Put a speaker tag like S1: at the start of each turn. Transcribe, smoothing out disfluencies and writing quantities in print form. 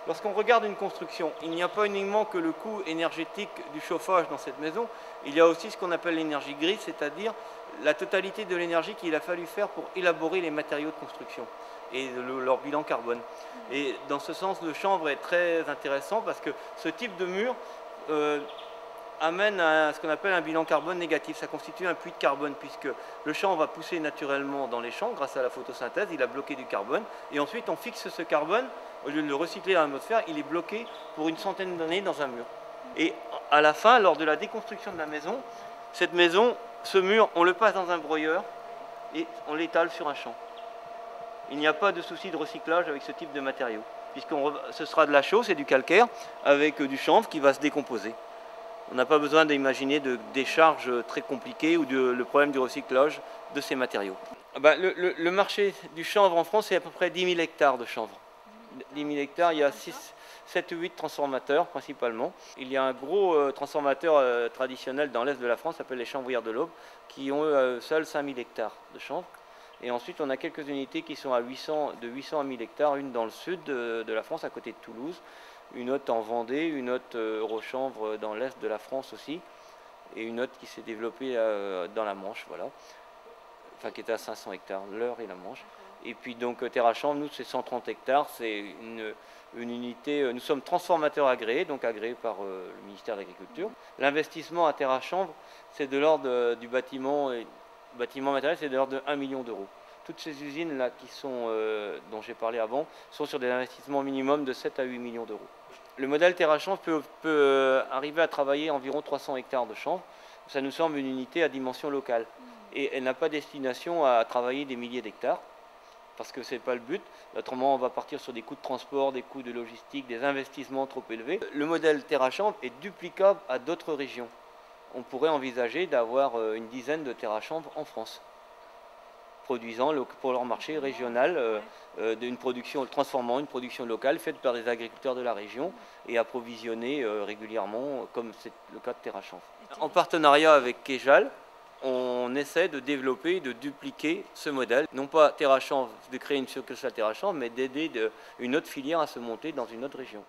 S1: Lorsqu'on regarde une construction, il n'y a pas uniquement que le coût énergétique du chauffage dans cette maison, il y a aussi ce qu'on appelle l'énergie grise, c'est-à-dire la totalité de l'énergie qu'il a fallu faire pour élaborer les matériaux de construction et leur bilan carbone. Et dans ce sens, le chanvre est très intéressant parce que ce type de mur amène à ce qu'on appelle un bilan carbone négatif. Ça constitue un puits de carbone puisque le chanvre va pousser naturellement dans les champs grâce à la photosynthèse, il a bloqué du carbone et ensuite on fixe ce carbone, au lieu de le recycler dans l'atmosphère, il est bloqué pour une centaine d'années dans un mur. Et à la fin, lors de la déconstruction de la maison, cette maison, ce mur, on le passe dans un broyeur et on l'étale sur un champ. Il n'y a pas de souci de recyclage avec ce type de matériaux, puisque ce sera de la chaux, c'est du calcaire, avec du chanvre qui va se décomposer. On n'a pas besoin d'imaginer de décharges très compliquées ou le problème du recyclage de ces matériaux. Le marché du chanvre en France, c'est à peu près 10 000 hectares de chanvre. 10 000 hectares, il y a 7 ou 8 transformateurs principalement. Il y a un gros transformateur traditionnel dans l'est de la France, s'appelle les Chanvrières de l'Aube, qui ont seuls 5 000 hectares de chanvre. Et ensuite, on a quelques unités qui sont de 800 à 1000 hectares, une dans le sud de la France, à côté de Toulouse, une autre en Vendée, une autre Eurochanvre dans l'est de la France aussi, et une autre qui s'est développée dans la Manche, voilà, enfin qui était à 500 hectares, l'Eure et la Manche. Et puis donc TerraChanvre, nous c'est 130 hectares, c'est une unité, nous sommes transformateurs agréés, donc agréés par le ministère de l'Agriculture. L'investissement à TerraChanvre, c'est de l'ordre du bâtiment matériel, c'est de l'ordre de 1 million d'euros. Toutes ces usines-là dont j'ai parlé avant sont sur des investissements minimum de 7 à 8 millions d'euros. Le modèle TerraChanvre peut arriver à travailler environ 300 hectares de chanvre. Ça nous semble une unité à dimension locale. Et elle n'a pas destination à travailler des milliers d'hectares, parce que ce n'est pas le but. Autrement, on va partir sur des coûts de transport, des coûts de logistique, des investissements trop élevés. Le modèle TerraChanvre est duplicable à d'autres régions. On pourrait envisager d'avoir une dizaine de TerraChanvre en France, produisant pour leur marché régional transformant une production locale faite par des agriculteurs de la région et approvisionnée régulièrement, comme c'est le cas de TerraChanvre. En partenariat avec Kejal, on essaie de développer, de dupliquer ce modèle. Non pas TerraChanvre, de créer une succursale TerraChanvre, mais d'aider une autre filière à se monter dans une autre région.